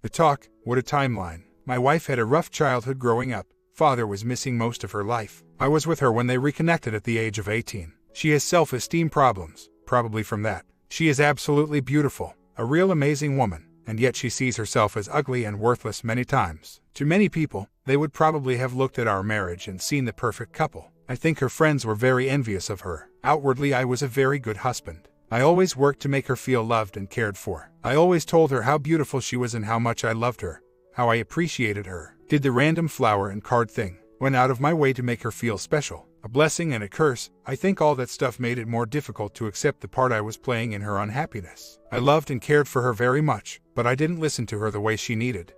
The talk, what a timeline. My wife had a rough childhood growing up. Father was missing most of her life. I was with her when they reconnected at the age of 18. She has self-esteem problems, probably from that. She is absolutely beautiful, a real amazing woman, and yet she sees herself as ugly and worthless many times. To many people, they would probably have looked at our marriage and seen the perfect couple. I think her friends were very envious of her. Outwardly, I was a very good husband. I always worked to make her feel loved and cared for. I always told her how beautiful she was and how much I loved her, how I appreciated her. Did the random flower and card thing. Went out of my way to make her feel special. A blessing and a curse. I think all that stuff made it more difficult to accept the part I was playing in her unhappiness. I loved and cared for her very much, but I didn't listen to her the way she needed.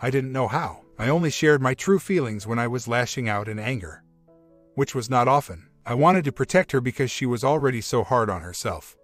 I didn't know how. I only shared my true feelings when I was lashing out in anger, which was not often. I wanted to protect her because she was already so hard on herself.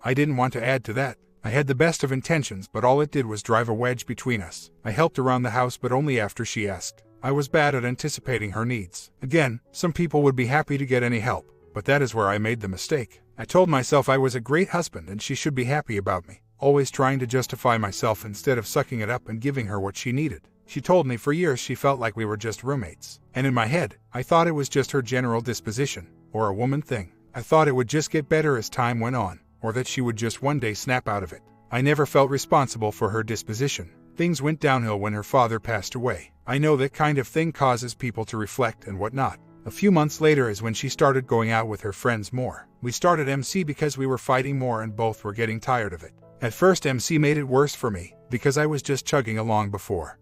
I didn't want to add to that. I had the best of intentions, but all it did was drive a wedge between us. I helped around the house, but only after she asked. I was bad at anticipating her needs. Again, some people would be happy to get any help, but that is where I made the mistake. I told myself I was a great husband and she should be happy about me, always trying to justify myself instead of sucking it up and giving her what she needed. She told me for years she felt like we were just roommates, and in my head, I thought it was just her general disposition, or a woman thing. I thought it would just get better as time went on, or that she would just one day snap out of it. I never felt responsible for her disposition. Things went downhill when her father passed away. I know that kind of thing causes people to reflect and whatnot. A few months later is when she started going out with her friends more. We started MC because we were fighting more and both were getting tired of it. At first MC made it worse for me, because I was just chugging along before.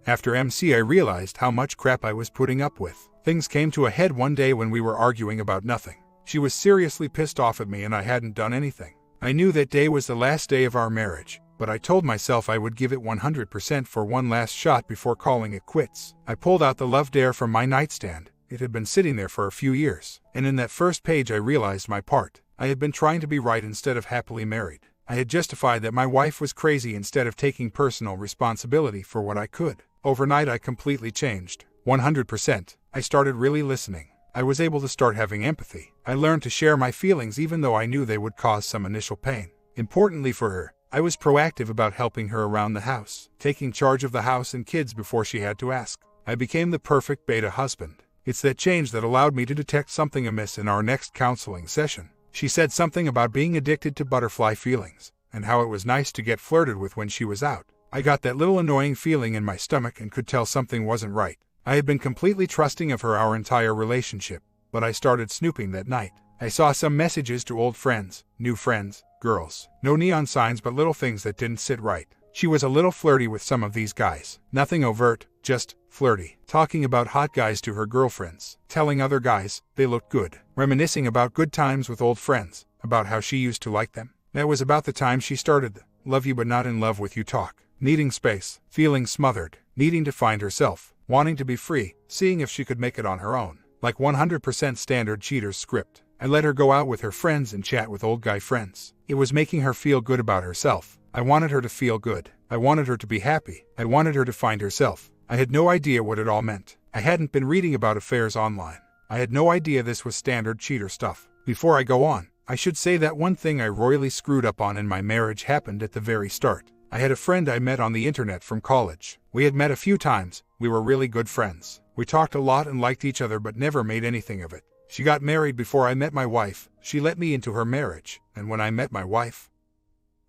After MC I realized how much crap I was putting up with. Things came to a head one day when we were arguing about nothing. She was seriously pissed off at me and I hadn't done anything. I knew that day was the last day of our marriage, but I told myself I would give it 100% for one last shot before calling it quits. I pulled out the love dare from my nightstand. It had been sitting there for a few years, and in that first page I realized my part. I had been trying to be right instead of happily married. I had justified that my wife was crazy instead of taking personal responsibility for what I could. Overnight I completely changed. 100%. I started really listening. I was able to start having empathy. I learned to share my feelings even though I knew they would cause some initial pain. Importantly for her, I was proactive about helping her around the house, taking charge of the house and kids before she had to ask. I became the perfect beta husband. It's that change that allowed me to detect something amiss in our next counseling session. She said something about being addicted to butterfly feelings, and how it was nice to get flirted with when she was out. I got that little annoying feeling in my stomach and could tell something wasn't right. I had been completely trusting of her our entire relationship, but I started snooping that night. I saw some messages to old friends, new friends, girls. No neon signs, but little things that didn't sit right. She was a little flirty with some of these guys. Nothing overt, just flirty. Talking about hot guys to her girlfriends. Telling other guys they looked good. Reminiscing about good times with old friends, about how she used to like them. That was about the time she started the love you but not in love with you talk. Needing space, feeling smothered, needing to find herself, wanting to be free, seeing if she could make it on her own. Like 100% standard cheater's script. I let her go out with her friends and chat with old guy friends. It was making her feel good about herself. I wanted her to feel good. I wanted her to be happy. I wanted her to find herself. I had no idea what it all meant. I hadn't been reading about affairs online. I had no idea this was standard cheater stuff. Before I go on, I should say that one thing I royally screwed up on in my marriage happened at the very start. I had a friend I met on the internet from college. We had met a few times. We were really good friends. We talked a lot and liked each other but never made anything of it. She got married before I met my wife. She let me into her marriage, and when I met my wife,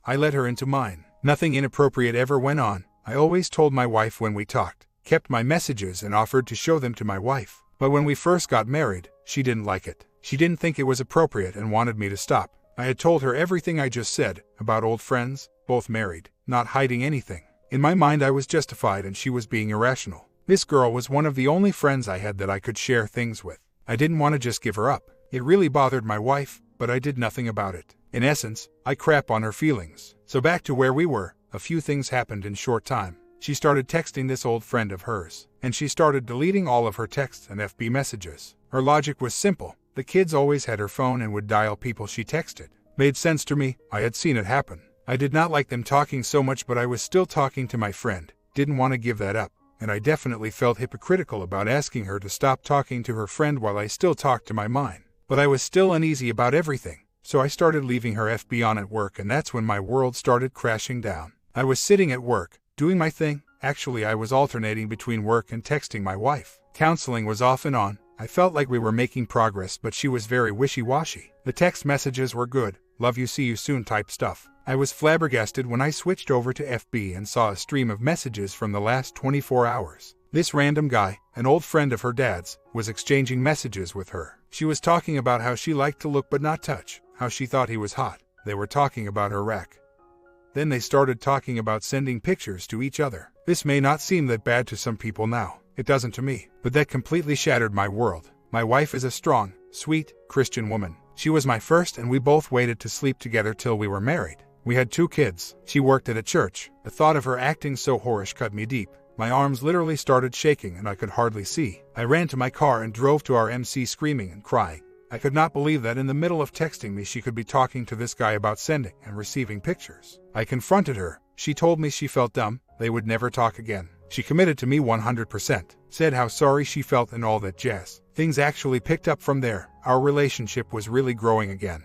I let her into mine. Nothing inappropriate ever went on. I always told my wife when we talked, kept my messages and offered to show them to my wife. But when we first got married, she didn't like it. She didn't think it was appropriate and wanted me to stop. I had told her everything I just said, about old friends, both married, not hiding anything. In my mind I was justified and she was being irrational. This girl was one of the only friends I had that I could share things with. I didn't want to just give her up. It really bothered my wife, but I did nothing about it. In essence, I crap on her feelings. So back to where we were, a few things happened in short time. She started texting this old friend of hers, and she started deleting all of her texts and FB messages. Her logic was simple. The kids always had her phone and would dial people she texted. Made sense to me. I had seen it happen. I did not like them talking so much, but I was still talking to my friend. Didn't want to give that up. And I definitely felt hypocritical about asking her to stop talking to her friend while I still talked to my mine. But I was still uneasy about everything, so I started leaving her FB on at work, and that's when my world started crashing down. I was sitting at work, doing my thing. Actually, I was alternating between work and texting my wife. Counseling was off and on. I felt like we were making progress, but she was very wishy-washy. The text messages were good, love you, see you soon type stuff. I was flabbergasted when I switched over to FB and saw a stream of messages from the last 24 hours. This random guy, an old friend of her dad's, was exchanging messages with her. She was talking about how she liked to look but not touch, how she thought he was hot. They were talking about her rack. Then they started talking about sending pictures to each other. This may not seem that bad to some people now. It doesn't to me. But that completely shattered my world. My wife is a strong, sweet, Christian woman. She was my first, and we both waited to sleep together till we were married. We had 2 kids. She worked at a church. The thought of her acting so whorish cut me deep. My arms literally started shaking and I could hardly see. I ran to my car and drove to our MC screaming and crying. I could not believe that in the middle of texting me she could be talking to this guy about sending and receiving pictures. I confronted her. She told me she felt dumb, they would never talk again. She committed to me 100%, said how sorry she felt and all that jazz. Things actually picked up from there. Our relationship was really growing again.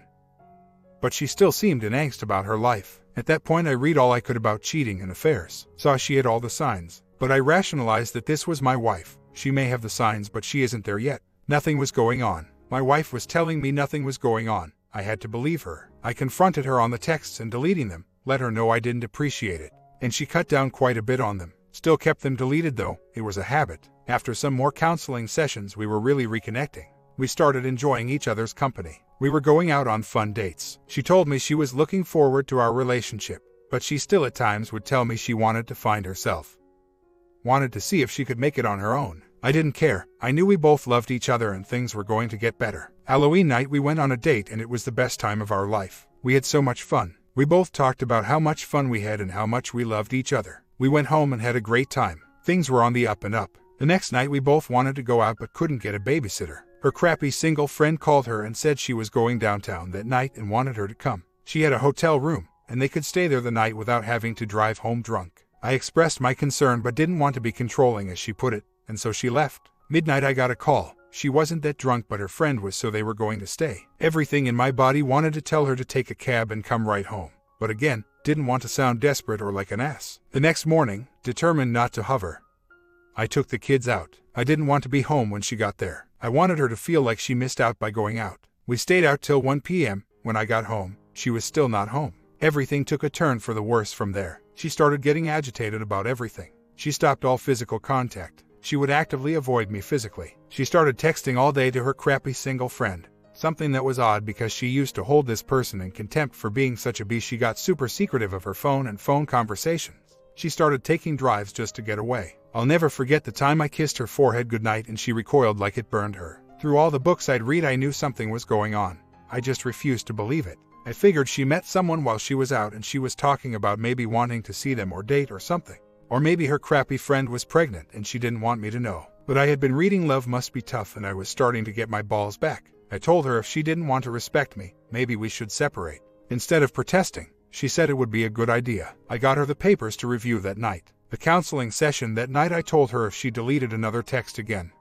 But she still seemed in angst about her life. At that point I read all I could about cheating and affairs. Saw she had all the signs. But I rationalized that this was my wife. She may have the signs, but she isn't there yet. Nothing was going on. My wife was telling me nothing was going on. I had to believe her. I confronted her on the texts and deleting them, let her know I didn't appreciate it. And she cut down quite a bit on them. Still kept them deleted though, it was a habit. After some more counseling sessions we were really reconnecting. We started enjoying each other's company. We were going out on fun dates. She told me she was looking forward to our relationship, but she still at times would tell me she wanted to find herself. Wanted to see if she could make it on her own. I didn't care. I knew we both loved each other and things were going to get better. Halloween night we went on a date and it was the best time of our life. We had so much fun. We both talked about how much fun we had and how much we loved each other. We went home and had a great time. Things were on the up and up. The next night we both wanted to go out but couldn't get a babysitter. Her crappy single friend called her and said she was going downtown that night and wanted her to come. She had a hotel room, and they could stay there the night without having to drive home drunk. I expressed my concern but didn't want to be controlling as she put it, and so she left. Midnight I got a call. She wasn't that drunk but her friend was, so they were going to stay. Everything in my body wanted to tell her to take a cab and come right home. But again, didn't want to sound desperate or like an ass. The next morning, determined not to hover, I took the kids out. I didn't want to be home when she got there. I wanted her to feel like she missed out by going out. We stayed out till 1 p.m. When I got home, she was still not home. Everything took a turn for the worse from there. She started getting agitated about everything. She stopped all physical contact. She would actively avoid me physically. She started texting all day to her crappy single friend. Something that was odd because she used to hold this person in contempt for being such a beast. She got super secretive of her phone and phone conversations. She started taking drives just to get away. I'll never forget the time I kissed her forehead goodnight and she recoiled like it burned her. Through all the books I'd read I knew something was going on. I just refused to believe it. I figured she met someone while she was out and she was talking about maybe wanting to see them or date or something. Or maybe her crappy friend was pregnant and she didn't want me to know. But I had been reading Love Must Be Tough and I was starting to get my balls back. I told her if she didn't want to respect me, maybe we should separate. Instead of protesting, she said it would be a good idea. I got her the papers to review that night. The counseling session that night I told her if she deleted another text again,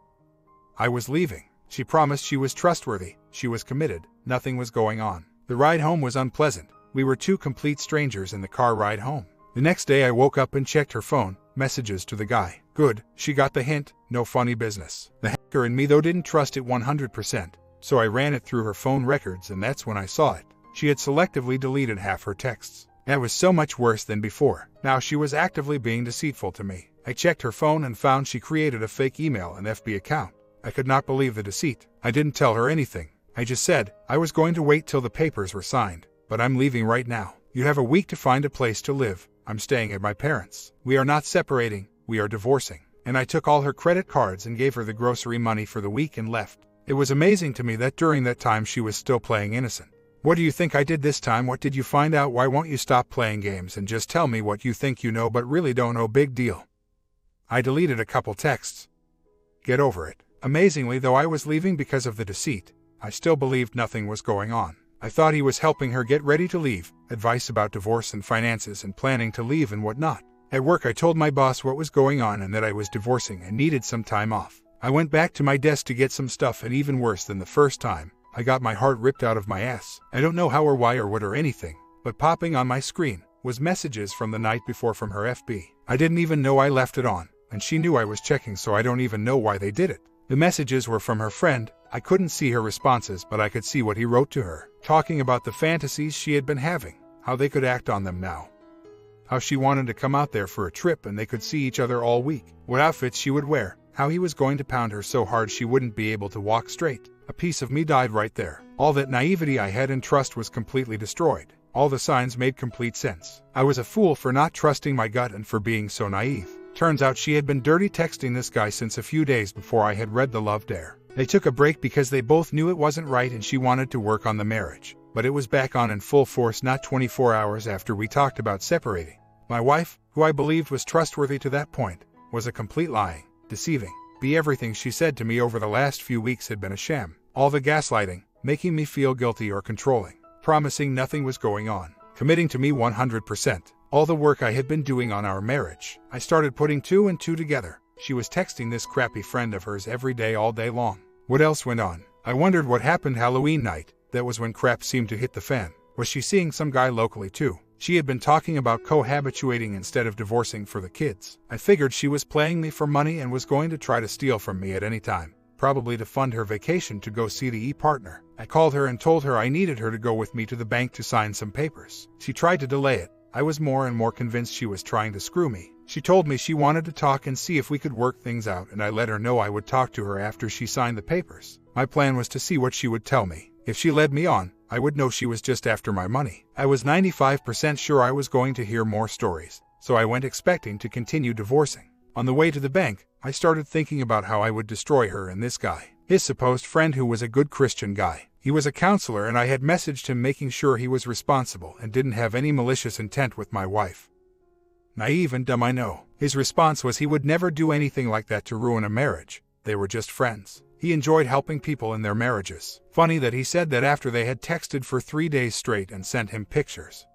I was leaving. She promised she was trustworthy, she was committed, nothing was going on. The ride home was unpleasant. We were 2 complete strangers in the car ride home. The next day I woke up and checked her phone, messages to the guy. Good, she got the hint, no funny business. The hacker in me though didn't trust it 100%, so I ran it through her phone records and that's when I saw it. She had selectively deleted half her texts. That was so much worse than before. Now she was actively being deceitful to me. I checked her phone and found she created a fake email and FB account. I could not believe the deceit. I didn't tell her anything. I just said, I was going to wait till the papers were signed, but I'm leaving right now. You have a week to find a place to live. I'm staying at my parents'. We are not separating, we are divorcing. And I took all her credit cards and gave her the grocery money for the week and left. It was amazing to me that during that time she was still playing innocent. What do you think I did this time? What did you find out? Why won't you stop playing games and just tell me what you think you know but really don't know? Big deal. I deleted a couple texts. Get over it. Amazingly, though I was leaving because of the deceit, I still believed nothing was going on. I thought he was helping her get ready to leave, advice about divorce and finances and planning to leave and whatnot. At work I told my boss what was going on and that I was divorcing and needed some time off. I went back to my desk to get some stuff and even worse than the first time, I got my heart ripped out of my ass. I don't know how or why or what or anything, but popping on my screen was messages from the night before from her FB. I didn't even know I left it on, and she knew I was checking, so I don't even know why they did it. The messages were from her friend. I couldn't see her responses, but I could see what he wrote to her, talking about the fantasies she had been having, how they could act on them now. How she wanted to come out there for a trip and they could see each other all week, what outfits she would wear, how he was going to pound her so hard she wouldn't be able to walk straight. A piece of me died right there. All that naivety I had and trust was completely destroyed. All the signs made complete sense. I was a fool for not trusting my gut and for being so naive. Turns out she had been dirty texting this guy since a few days before I had read the love dare. They took a break because they both knew it wasn't right and she wanted to work on the marriage. But it was back on in full force not 24 hours after we talked about separating. My wife, who I believed was trustworthy to that point, was a complete lying, deceiving. Everything she said to me over the last few weeks had been a sham. All the gaslighting, making me feel guilty or controlling, promising nothing was going on, committing to me 100%. All the work I had been doing on our marriage. I started putting two and two together. She was texting this crappy friend of hers every day all day long. What else went on? I wondered what happened Halloween night. That was when crap seemed to hit the fan. Was she seeing some guy locally too? She had been talking about cohabituating instead of divorcing for the kids. I figured she was playing me for money and was going to try to steal from me at any time, probably to fund her vacation to go see the partner. I called her and told her I needed her to go with me to the bank to sign some papers. She tried to delay it. I was more and more convinced she was trying to screw me. She told me she wanted to talk and see if we could work things out, and I let her know I would talk to her after she signed the papers. My plan was to see what she would tell me. If she led me on, I would know she was just after my money. I was 95% sure I was going to hear more stories, so I went expecting to continue divorcing. On the way to the bank, I started thinking about how I would destroy her and this guy, his supposed friend who was a good Christian guy. He was a counselor and I had messaged him making sure he was responsible and didn't have any malicious intent with my wife. Naive and dumb, I know. His response was he would never do anything like that to ruin a marriage. They were just friends. He enjoyed helping people in their marriages. Funny that he said that after they had texted for 3 days straight and sent him pictures.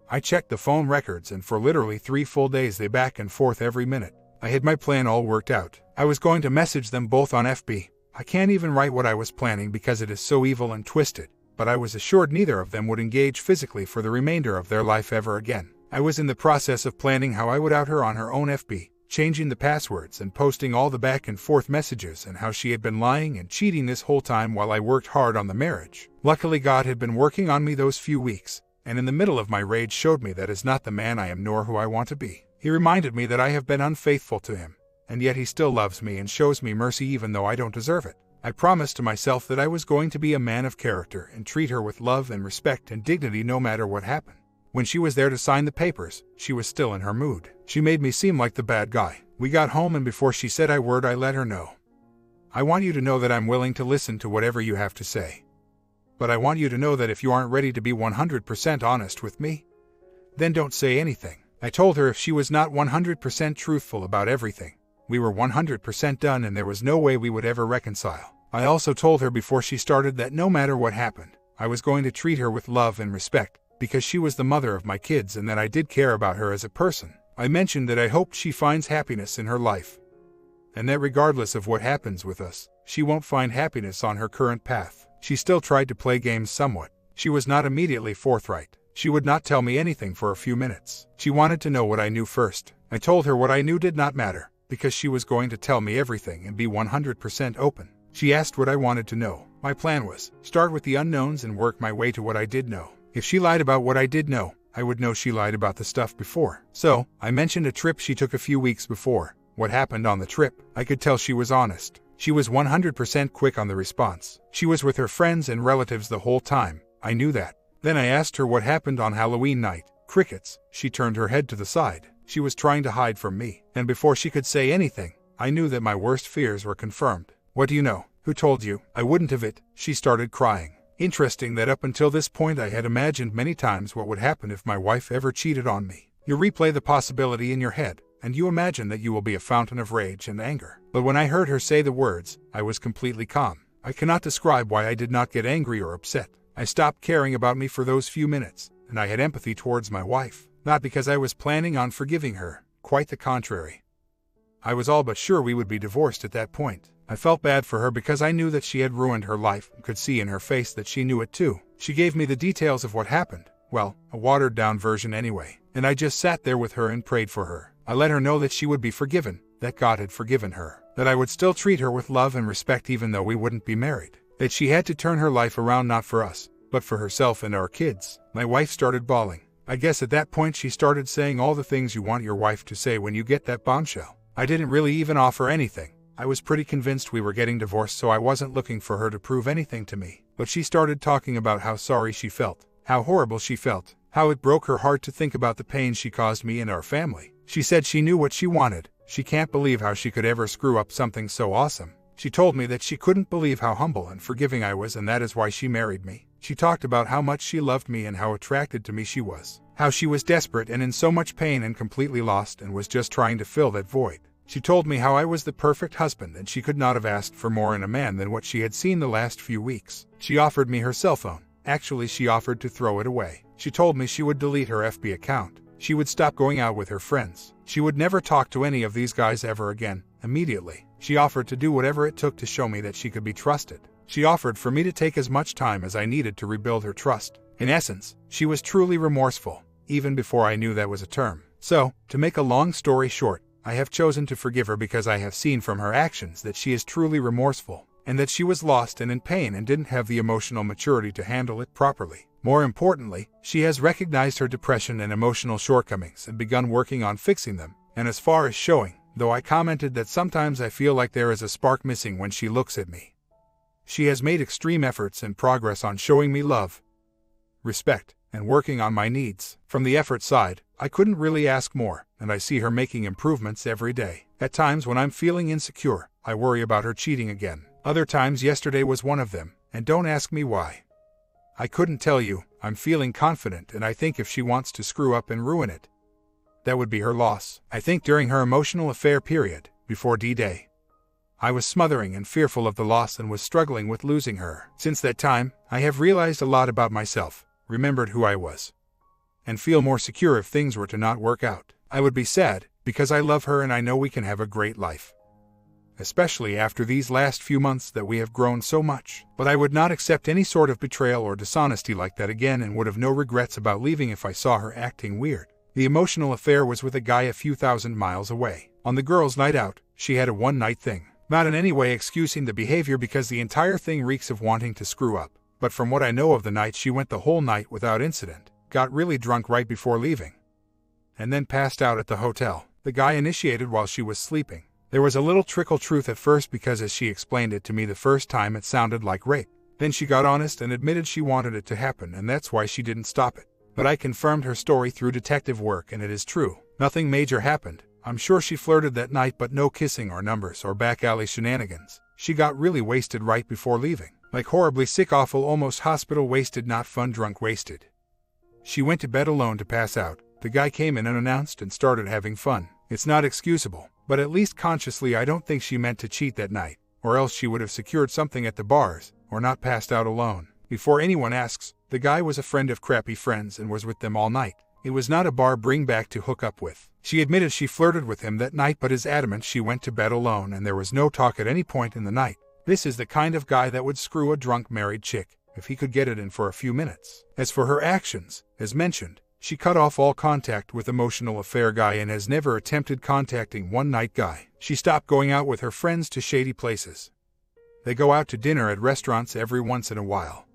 I checked the phone records and for literally 3 full days they back and forth every minute. I had my plan all worked out. I was going to message them both on FB. I can't even write what I was planning because it is so evil and twisted, but I was assured neither of them would engage physically for the remainder of their life ever again. I was in the process of planning how I would out her on her own FB, changing the passwords and posting all the back and forth messages and how she had been lying and cheating this whole time while I worked hard on the marriage. Luckily God had been working on me those few weeks, and in the middle of my rage showed me that is not the man I am nor who I want to be. He reminded me that I have been unfaithful to him, and yet he still loves me and shows me mercy even though I don't deserve it. I promised to myself that I was going to be a man of character and treat her with love and respect and dignity no matter what happened. When she was there to sign the papers, she was still in her mood. She made me seem like the bad guy. We got home and before she said a word I let her know. I want you to know that I'm willing to listen to whatever you have to say. But I want you to know that if you aren't ready to be 100% honest with me, then don't say anything. I told her if she was not 100% truthful about everything, we were 100% done and there was no way we would ever reconcile. I also told her before she started that no matter what happened, I was going to treat her with love and respect, because she was the mother of my kids and that I did care about her as a person. I mentioned that I hoped she finds happiness in her life, and that regardless of what happens with us, she won't find happiness on her current path. She still tried to play games somewhat. She was not immediately forthright. She would not tell me anything for a few minutes. She wanted to know what I knew first. I told her what I knew did not matter, because she was going to tell me everything and be 100% open. She asked what I wanted to know. My plan was, start with the unknowns and work my way to what I did know. If she lied about what I did know, I would know she lied about the stuff before. So, I mentioned a trip she took a few weeks before. What happened on the trip? I could tell she was honest. She was 100% quick on the response. She was with her friends and relatives the whole time. I knew that. Then I asked her what happened on Halloween night. Crickets. She turned her head to the side. She was trying to hide from me. And before she could say anything, I knew that my worst fears were confirmed. What do you know? Who told you? I wouldn't have it. She started crying. Interesting that up until this point I had imagined many times what would happen if my wife ever cheated on me. You replay the possibility in your head, and you imagine that you will be a fountain of rage and anger. But when I heard her say the words, I was completely calm. I cannot describe why I did not get angry or upset. I stopped caring about me for those few minutes, and I had empathy towards my wife. Not because I was planning on forgiving her, quite the contrary. I was all but sure we would be divorced at that point. I felt bad for her because I knew that she had ruined her life and could see in her face that she knew it too. She gave me the details of what happened, well, a watered-down version anyway. And I just sat there with her and prayed for her. I let her know that she would be forgiven, that God had forgiven her, that I would still treat her with love and respect even though we wouldn't be married, that she had to turn her life around not for us, but for herself and our kids. My wife started bawling. I guess at that point she started saying all the things you want your wife to say when you get that bombshell. I didn't really even offer anything. I was pretty convinced we were getting divorced, so I wasn't looking for her to prove anything to me. But she started talking about how sorry she felt, how horrible she felt, how it broke her heart to think about the pain she caused me and our family. She said she knew what she wanted. She can't believe how she could ever screw up something so awesome. She told me that she couldn't believe how humble and forgiving I was, and that is why she married me. She talked about how much she loved me and how attracted to me she was, how she was desperate and in so much pain and completely lost and was just trying to fill that void. She told me how I was the perfect husband and she could not have asked for more in a man than what she had seen the last few weeks. She offered me her cell phone. Actually, she offered to throw it away. She told me she would delete her FB account. She would stop going out with her friends. She would never talk to any of these guys ever again. Immediately, she offered to do whatever it took to show me that she could be trusted. She offered for me to take as much time as I needed to rebuild her trust. In essence, she was truly remorseful, even before I knew that was a term. So, to make a long story short, I have chosen to forgive her because I have seen from her actions that she is truly remorseful, and that she was lost and in pain and didn't have the emotional maturity to handle it properly. More importantly, she has recognized her depression and emotional shortcomings and begun working on fixing them. And as far as showing, though I commented that sometimes I feel like there is a spark missing when she looks at me, she has made extreme efforts and progress on showing me love, respect, and working on my needs. From the effort side, I couldn't really ask more, and I see her making improvements every day. At times when I'm feeling insecure, I worry about her cheating again. Other times, yesterday was one of them, and don't ask me why. I couldn't tell you. I'm feeling confident, and I think if she wants to screw up and ruin it, that would be her loss. I think during her emotional affair period, before D-Day, I was smothering and fearful of the loss and was struggling with losing her. Since that time, I have realized a lot about myself, remembered who I was, and feel more secure if things were to not work out. I would be sad, because I love her and I know we can have a great life, especially after these last few months that we have grown so much. But I would not accept any sort of betrayal or dishonesty like that again and would have no regrets about leaving if I saw her acting weird. The emotional affair was with a guy a few thousand miles away. On the girls' night out, she had a one-night thing. Not in any way excusing the behavior because the entire thing reeks of wanting to screw up. But from what I know of the night, she went the whole night without incident, got really drunk right before leaving, and then passed out at the hotel. The guy initiated while she was sleeping. There was a little trickle truth at first because as she explained it to me the first time it sounded like rape. Then she got honest and admitted she wanted it to happen and that's why she didn't stop it. But I confirmed her story through detective work and it is true. Nothing major happened. I'm sure she flirted that night but no kissing or numbers or back alley shenanigans. She got really wasted right before leaving. Like horribly sick, awful, almost hospital wasted, not fun, drunk wasted. She went to bed alone to pass out. The guy came in unannounced and started having fun. It's not excusable, but at least consciously I don't think she meant to cheat that night, or else she would have secured something at the bars, or not passed out alone. Before anyone asks, the guy was a friend of crappy friends and was with them all night. It was not a bar bring back to hook up with. She admitted she flirted with him that night but is adamant she went to bed alone and there was no talk at any point in the night. This is the kind of guy that would screw a drunk married chick, if he could get it in for a few minutes. As for her actions, as mentioned, she cut off all contact with emotional affair guy and has never attempted contacting one-night guy. She stopped going out with her friends to shady places. They go out to dinner at restaurants every once in a while.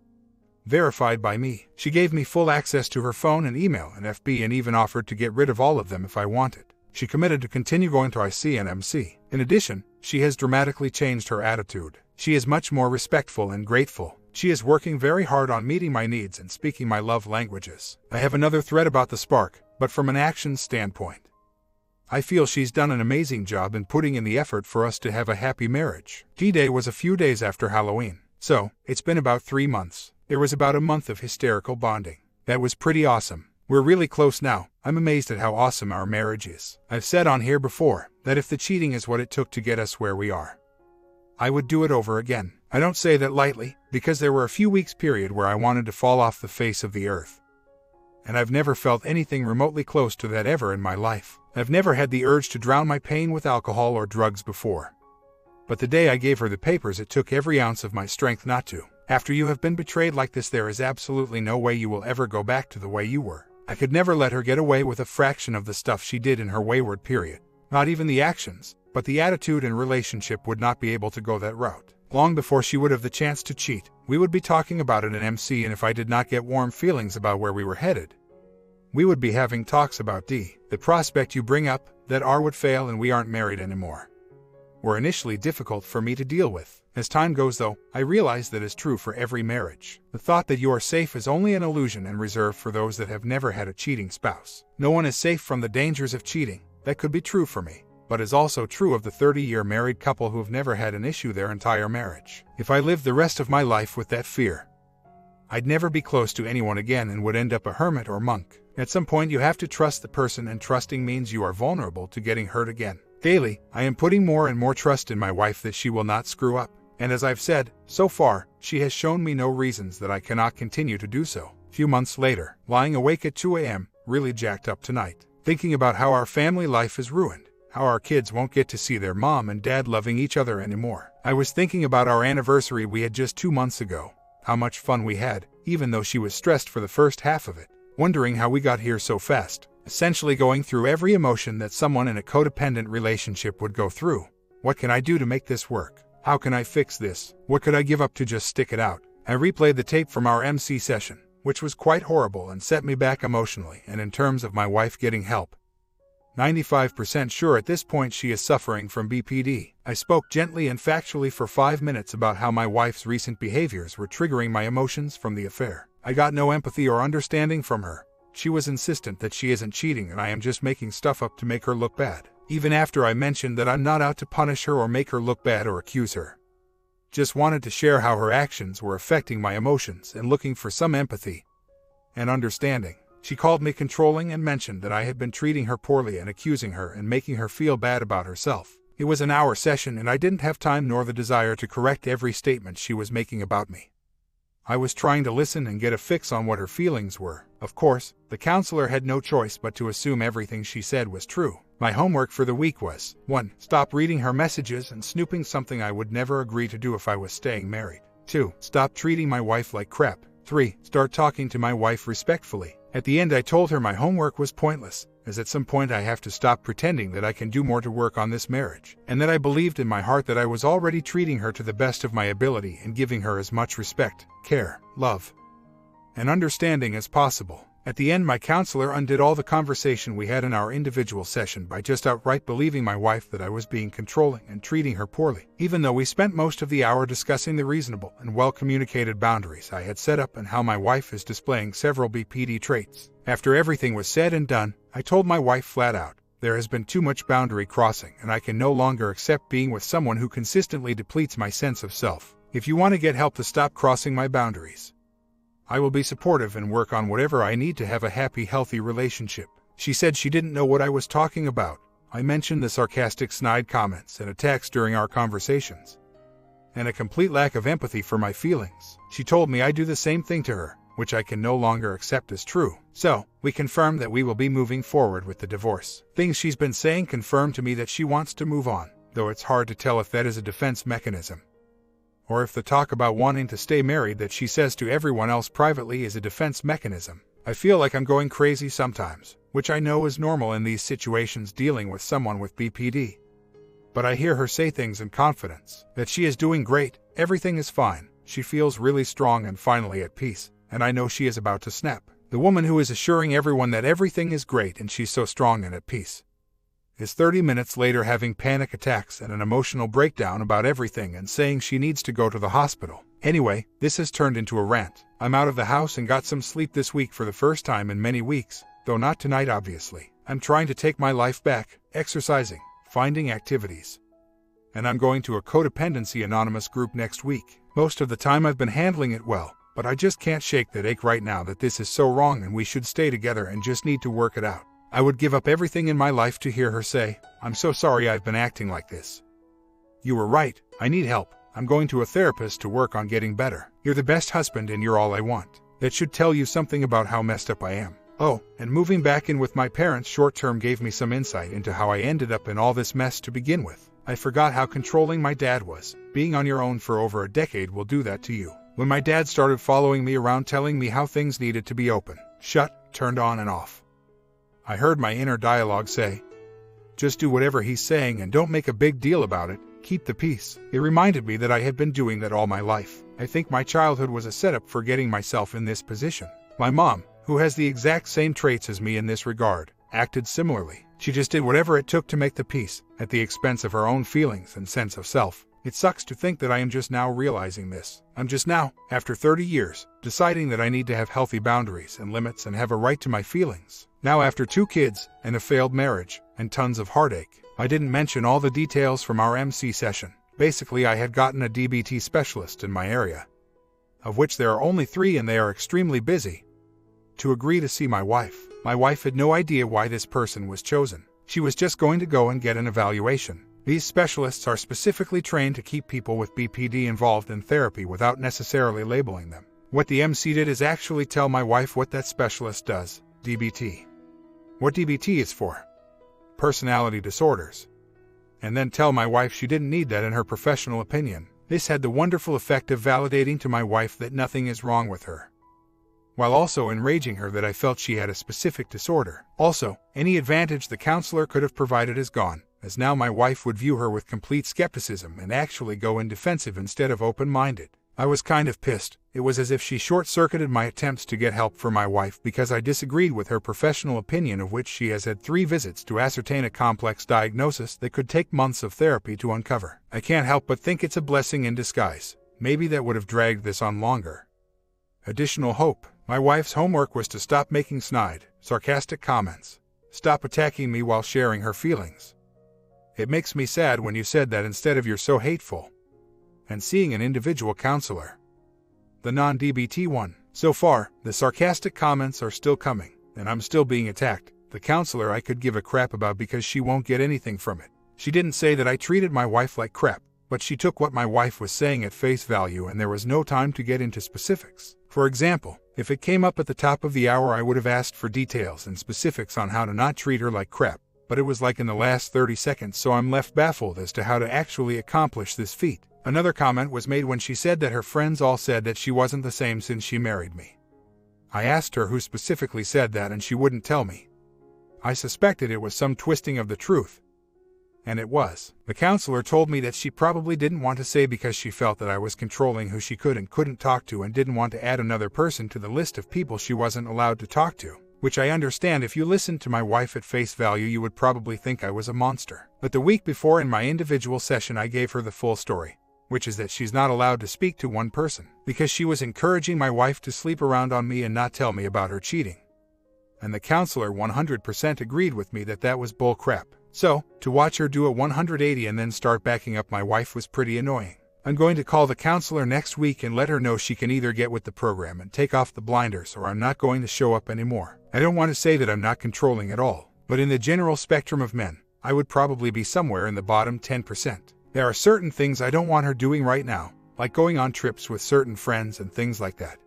Verified by me. She gave me full access to her phone and email and FB and even offered to get rid of all of them if I wanted. She committed to continue going to IC and MC. In addition, she has dramatically changed her attitude. She is much more respectful and grateful. She is working very hard on meeting my needs and speaking my love languages. I have another thread about the spark, but from an action standpoint, I feel she's done an amazing job in putting in the effort for us to have a happy marriage. D-Day was a few days after Halloween, so it's been about 3 months. There was about a month of hysterical bonding. That was pretty awesome. We're really close now. I'm amazed at how awesome our marriage is. I've said on here before that if the cheating is what it took to get us where we are, I would do it over again. I don't say that lightly, because there were a few weeks period where I wanted to fall off the face of the earth. And I've never felt anything remotely close to that ever in my life. I've never had the urge to drown my pain with alcohol or drugs before. But the day I gave her the papers, it took every ounce of my strength not to. After you have been betrayed like this, there is absolutely no way you will ever go back to the way you were. I could never let her get away with a fraction of the stuff she did in her wayward period. Not even the actions, but the attitude and relationship would not be able to go that route. Long before she would have the chance to cheat, we would be talking about it in MC, and if I did not get warm feelings about where we were headed, we would be having talks about D. The prospect you bring up, that R would fail and we aren't married anymore, were initially difficult for me to deal with. As time goes though, I realize that is true for every marriage. The thought that you are safe is only an illusion and reserved for those that have never had a cheating spouse. No one is safe from the dangers of cheating. That could be true for me, but is also true of the 30-year married couple who have never had an issue their entire marriage. If I lived the rest of my life with that fear, I'd never be close to anyone again and would end up a hermit or monk. At some point you have to trust the person, and trusting means you are vulnerable to getting hurt again. Daily, I am putting more and more trust in my wife that she will not screw up. And as I've said, so far, she has shown me no reasons that I cannot continue to do so. A few months later, lying awake at 2 a.m., really jacked up tonight, thinking about how our family life is ruined, how our kids won't get to see their mom and dad loving each other anymore. I was thinking about our anniversary we had just 2 months ago, how much fun we had, even though she was stressed for the first half of it, wondering how we got here so fast, essentially going through every emotion that someone in a codependent relationship would go through. What can I do to make this work? How can I fix this? What could I give up to just stick it out? I replayed the tape from our MC session, which was quite horrible and set me back emotionally and in terms of my wife getting help. 95% sure at this point she is suffering from BPD. I spoke gently and factually for 5 minutes about how my wife's recent behaviors were triggering my emotions from the affair. I got no empathy or understanding from her. She was insistent that she isn't cheating and I am just making stuff up to make her look bad. Even after I mentioned that I'm not out to punish her or make her look bad or accuse her. Just wanted to share how her actions were affecting my emotions and looking for some empathy and understanding. She called me controlling and mentioned that I had been treating her poorly and accusing her and making her feel bad about herself. It was an hour session and I didn't have time nor the desire to correct every statement she was making about me. I was trying to listen and get a fix on what her feelings were. Of course, the counselor had no choice but to assume everything she said was true. My homework for the week was 1. Stop reading her messages and snooping, something I would never agree to do if I was staying married. 2. Stop treating my wife like crap. 3. Start talking to my wife respectfully. At the end I told her my homework was pointless, as at some point I have to stop pretending that I can do more to work on this marriage, and that I believed in my heart that I was already treating her to the best of my ability and giving her as much respect, care, love, and understanding as possible. At the end my counselor undid all the conversation we had in our individual session by just outright believing my wife that I was being controlling and treating her poorly, even though we spent most of the hour discussing the reasonable and well-communicated boundaries I had set up and how my wife is displaying several BPD traits. After everything was said and done, I told my wife flat out, there has been too much boundary crossing and I can no longer accept being with someone who consistently depletes my sense of self. If you want to get help to stop crossing my boundaries, I will be supportive and work on whatever I need to have a happy, healthy relationship. She said she didn't know what I was talking about. I mentioned the sarcastic snide comments and attacks during our conversations, and a complete lack of empathy for my feelings. She told me I do the same thing to her, which I can no longer accept as true. So, we confirmed that we will be moving forward with the divorce. Things she's been saying confirm to me that she wants to move on, though it's hard to tell if that is a defense mechanism, or if the talk about wanting to stay married that she says to everyone else privately is a defense mechanism. I feel like I'm going crazy sometimes, which I know is normal in these situations dealing with someone with BPD. But I hear her say things in confidence, that she is doing great, everything is fine, she feels really strong and finally at peace, and I know she is about to snap. The woman who is assuring everyone that everything is great and she's so strong and at peace is 30 minutes later having panic attacks and an emotional breakdown about everything and saying she needs to go to the hospital. Anyway, this has turned into a rant. I'm out of the house and got some sleep this week for the first time in many weeks, though not tonight obviously. I'm trying to take my life back, exercising, finding activities, and I'm going to a Codependency Anonymous group next week. Most of the time I've been handling it well, but I just can't shake that ache right now that this is so wrong and we should stay together and just need to work it out. I would give up everything in my life to hear her say, I'm so sorry I've been acting like this. You were right, I need help. I'm going to a therapist to work on getting better. You're the best husband and you're all I want. That should tell you something about how messed up I am. Oh, and moving back in with my parents short-term gave me some insight into how I ended up in all this mess to begin with. I forgot how controlling my dad was. Being on your own for over a decade will do that to you. When my dad started following me around telling me how things needed to be open, shut, turned on and off, I heard my inner dialogue say, just do whatever he's saying and don't make a big deal about it, keep the peace. It reminded me that I had been doing that all my life. I think my childhood was a setup for getting myself in this position. My mom, who has the exact same traits as me in this regard, acted similarly. She just did whatever it took to make the peace, at the expense of her own feelings and sense of self. It sucks to think that I am just now realizing this. I'm just now, after 30 years, deciding that I need to have healthy boundaries and limits and have a right to my feelings. Now after 2 kids, and a failed marriage, and tons of heartache. I didn't mention all the details from our MC session. Basically, I had gotten a DBT specialist in my area, of which there are only 3 and they are extremely busy, to agree to see my wife. My wife had no idea why this person was chosen. She was just going to go and get an evaluation. These specialists are specifically trained to keep people with BPD involved in therapy without necessarily labeling them. What the MC did is actually tell my wife what that specialist does, DBT. What DBT is for. Personality disorders. And then tell my wife she didn't need that in her professional opinion. This had the wonderful effect of validating to my wife that nothing is wrong with her, while also enraging her that I felt she had a specific disorder. Also, any advantage the counselor could have provided is gone, as now my wife would view her with complete skepticism and actually go in defensive instead of open-minded. I was kind of pissed. It was as if she short-circuited my attempts to get help for my wife because I disagreed with her professional opinion, of which she has had 3 visits to ascertain a complex diagnosis that could take months of therapy to uncover. I can't help but think it's a blessing in disguise. Maybe that would have dragged this on longer. Additional hope. My wife's homework was to stop making snide, sarcastic comments. Stop attacking me while sharing her feelings. It makes me sad when you said that instead of "you're so hateful." And seeing an individual counselor. The non-DBT one. So far, the sarcastic comments are still coming, and I'm still being attacked. The counselor I could give a crap about because she won't get anything from it. She didn't say that I treated my wife like crap, but she took what my wife was saying at face value and there was no time to get into specifics. For example, if it came up at the top of the hour I would have asked for details and specifics on how to not treat her like crap, but it was like in the last 30 seconds, so I'm left baffled as to how to actually accomplish this feat. Another comment was made when she said that her friends all said that she wasn't the same since she married me. I asked her who specifically said that and she wouldn't tell me. I suspected it was some twisting of the truth. And it was. The counselor told me that she probably didn't want to say because she felt that I was controlling who she could and couldn't talk to and didn't want to add another person to the list of people she wasn't allowed to talk to. Which I understand. If you listened to my wife at face value you would probably think I was a monster. But the week before in my individual session I gave her the full story, which is that she's not allowed to speak to one person, because she was encouraging my wife to sleep around on me and not tell me about her cheating. And the counselor 100% agreed with me that that was bull crap. So, to watch her do a 180 and then start backing up my wife was pretty annoying. I'm going to call the counselor next week and let her know she can either get with the program and take off the blinders or I'm not going to show up anymore. I don't want to say that I'm not controlling at all, but in the general spectrum of men, I would probably be somewhere in the bottom 10%. There are certain things I don't want her doing right now, like going on trips with certain friends and things like that.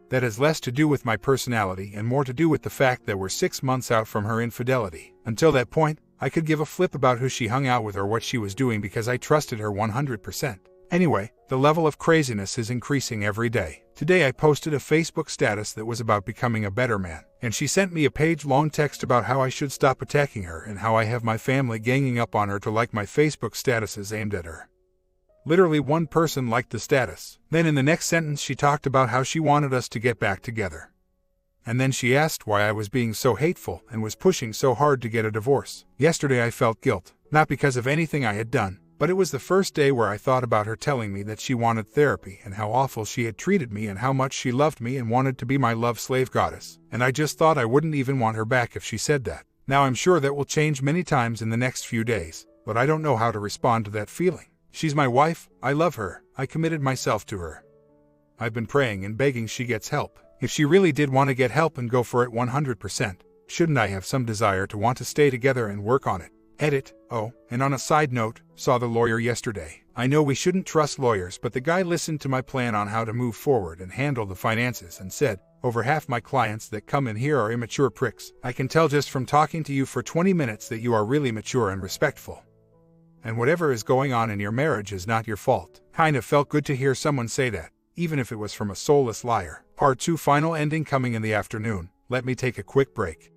That has less to do with my personality and more to do with the fact that we're 6 months out from her infidelity. Until that point, I could give a flip about who she hung out with or what she was doing because I trusted her 100%. Anyway, the level of craziness is increasing every day. Today I posted a Facebook status that was about becoming a better man, and she sent me a page-long text about how I should stop attacking her and how I have my family ganging up on her to like my Facebook statuses aimed at her. Literally one person liked the status. Then in the next sentence she talked about how she wanted us to get back together. And then she asked why I was being so hateful and was pushing so hard to get a divorce. Yesterday I felt guilt, not because of anything I had done, but it was the first day where I thought about her telling me that she wanted therapy and how awful she had treated me and how much she loved me and wanted to be my love slave goddess. And I just thought I wouldn't even want her back if she said that. Now I'm sure that will change many times in the next few days, but I don't know how to respond to that feeling. She's my wife, I love her, I committed myself to her. I've been praying and begging she gets help. If she really did want to get help and go for it 100%, shouldn't I have some desire to want to stay together and work on it? Edit. Oh, and on a side note, saw the lawyer yesterday. I know we shouldn't trust lawyers, but the guy listened to my plan on how to move forward and handle the finances and said, over half my clients that come in here are immature pricks. I can tell just from talking to you for 20 minutes that you are really mature and respectful. And whatever is going on in your marriage is not your fault. Kind of felt good to hear someone say that, even if it was from a soulless liar. Part 2 final ending coming in the afternoon. Let me take a quick break.